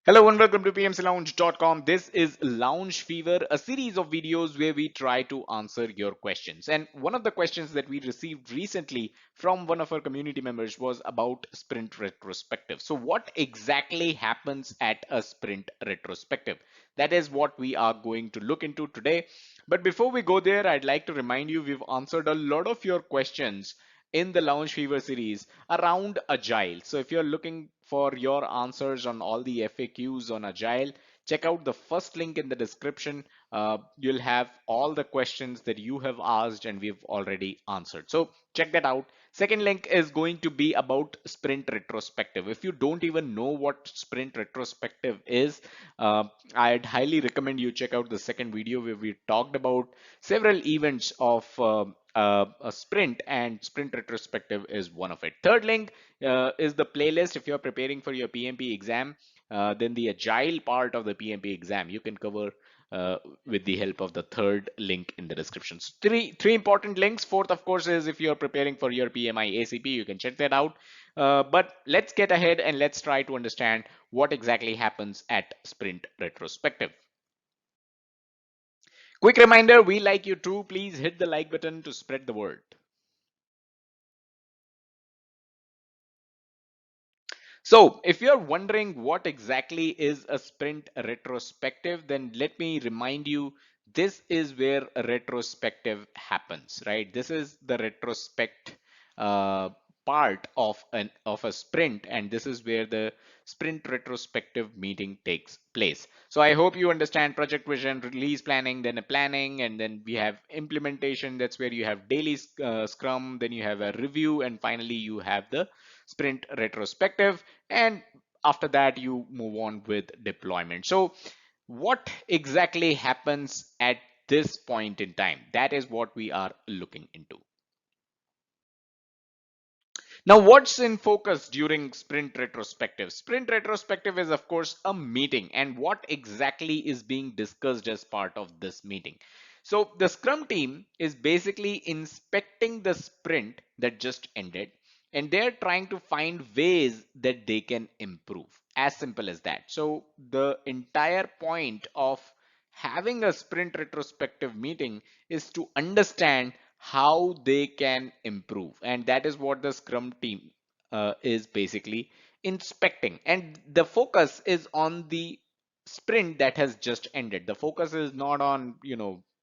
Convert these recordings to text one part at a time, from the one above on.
Hello and welcome to PMCLounge.com. This is Lounge Fever, a series of videos where we try to answer your questions. And one of the questions that we received recently from one of our community members was about sprint retrospective. So what exactly happens at a sprint retrospective? That is what we are going to look into today. But before we go there, I'd like to remind you we've answered a lot of your questions in the Lounge Fever series around Agile. So if you're looking for your answers on all the FAQs on Agile, check out the first link in the description. You'll have all the questions that you have asked and we've already answered. So check that out. Second link is going to be about sprint retrospective. If you don't even know what sprint retrospective is, I'd highly recommend you check out the second video where we talked about several events of a sprint, and sprint retrospective is one of it. Third link is the playlist. If you're preparing for your PMP exam, then the agile part of the PMP exam you can cover with the help of the third link in the description. So three important links. Fourth, of course, is if you're preparing for your PMI-ACP, you can check that out. But let's get ahead and let's try to understand what exactly happens at sprint retrospective. Quick reminder, we like you too. Please hit the like button to spread the word. So if you're wondering what exactly is a sprint retrospective, then let me remind you, this is where a retrospective happens, right? This is the retrospect uh, part of a sprint, and this is where the sprint retrospective meeting takes place. So I hope you understand project vision, release planning, then a planning, and then we have implementation. That's where you have daily scrum, then you have a review, and finally you have the sprint retrospective, and after that you move on with deployment. So what exactly happens at this point in time? That is what we are looking into. Now, what's in focus during sprint retrospective? Sprint retrospective is, of course, a meeting, and what exactly is being discussed as part of this meeting? So, the Scrum team is basically inspecting the sprint that just ended, and they're trying to find ways that they can improve. As simple as that. So, the entire point of having a sprint retrospective meeting is to understand how they can improve, and that is what the scrum team is basically inspecting, and the focus is on the sprint that has just ended. The focus is not on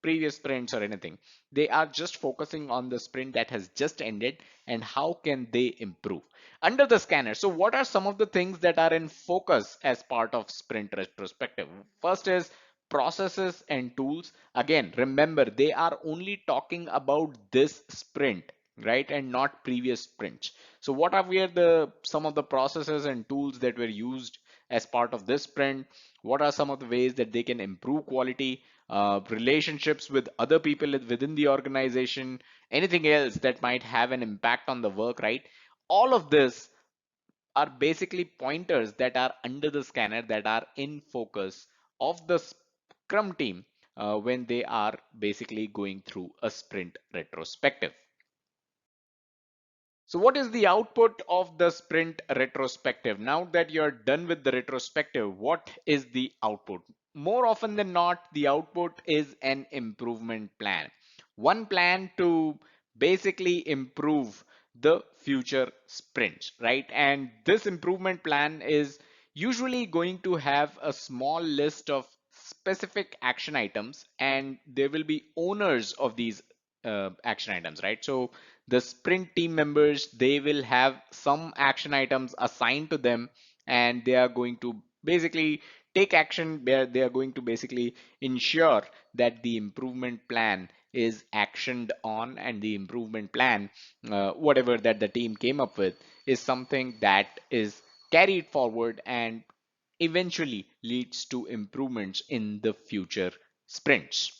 previous sprints or anything. They are just focusing on the sprint that has just ended and how can they improve under the scanner. So what are some of the things that are in focus as part of sprint retrospective? First is processes and tools. Again, remember, they are only talking about this sprint, right, and not previous sprints. So what are the some of the processes and tools that were used as part of this sprint? What are some of the ways that they can improve quality, relationships with other people within the organization, anything else that might have an impact on the work, right? All of this are basically pointers that are under the scanner, that are in focus of the Scrum team when they are basically going through a sprint retrospective. So what is the output of the sprint retrospective? Now that you're done with the retrospective, what is the output? More often than not, the output is an improvement plan. One plan to basically improve the future sprints, right? And this improvement plan is usually going to have a small list of specific action items, and there will be owners of these action items, right? So the sprint team members, they will have some action items assigned to them, and they are going to basically take action where they are going to basically ensure that the improvement plan is actioned on, and the improvement plan, whatever that the team came up with, is something that is carried forward and eventually leads to improvements in the future sprints.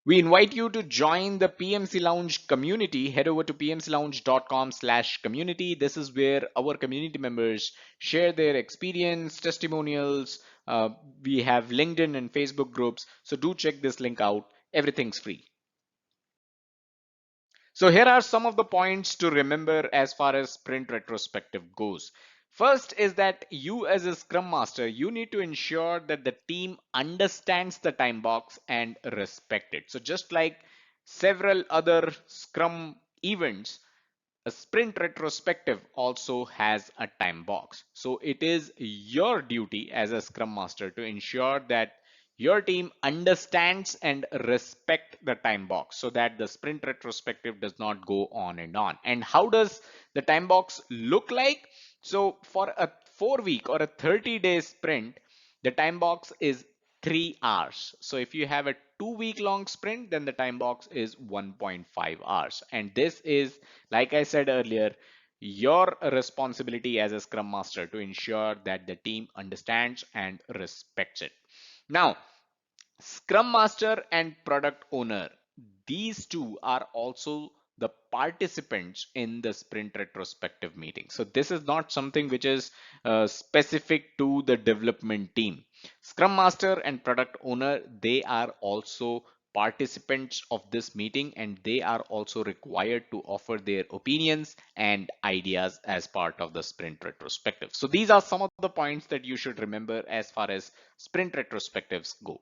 We invite you to join the PMC Lounge community. Head over to pmclounge.com/community. This is where our community members share their experience, testimonials. We have LinkedIn and Facebook groups. So do check this link out. Everything's free. So here are some of the points to remember as far as sprint retrospective goes. First is that you as a Scrum Master, you need to ensure that the team understands the time box and respect it. So just like several other Scrum events, a sprint retrospective also has a time box. So it is your duty as a Scrum Master to ensure that your team understands and respect the time box so that the sprint retrospective does not go on and on. And how does the time box look like? So for a 4 week or a 30-day sprint, the time box is 3 hours. So if you have a 2 week long sprint, then the time box is 1.5 hours. And this is, like I said earlier, your responsibility as a Scrum Master to ensure that the team understands and respects it. Now, Scrum Master and Product Owner, these two are also the participants in the sprint retrospective meeting. So this is not something which is specific to the development team. Scrum Master and Product Owner, they are also participants of this meeting, and they are also required to offer their opinions and ideas as part of the sprint retrospective. So these are some of the points that you should remember as far as sprint retrospectives go.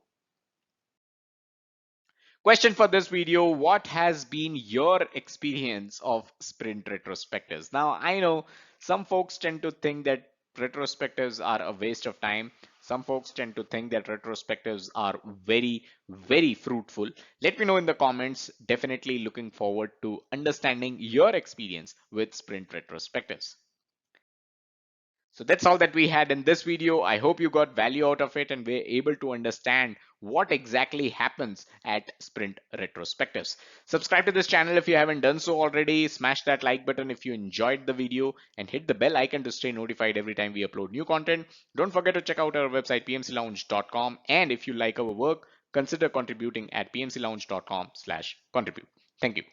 Question for this video: what has been your experience of sprint retrospectives? Now, I know some folks tend to think that retrospectives are a waste of time. Some folks tend to think that retrospectives are very, very fruitful. Let me know in the comments. Definitely looking forward to understanding your experience with sprint retrospectives. So that's all that we had in this video. I hope you got value out of it and were able to understand what exactly happens at sprint retrospectives. Subscribe to this channel if you haven't done so already. Smash that like button if you enjoyed the video and hit the bell icon to stay notified every time we upload new content. Don't forget to check out our website pmclounge.com, and if you like our work, consider contributing at pmclounge.com/contribute. Thank you.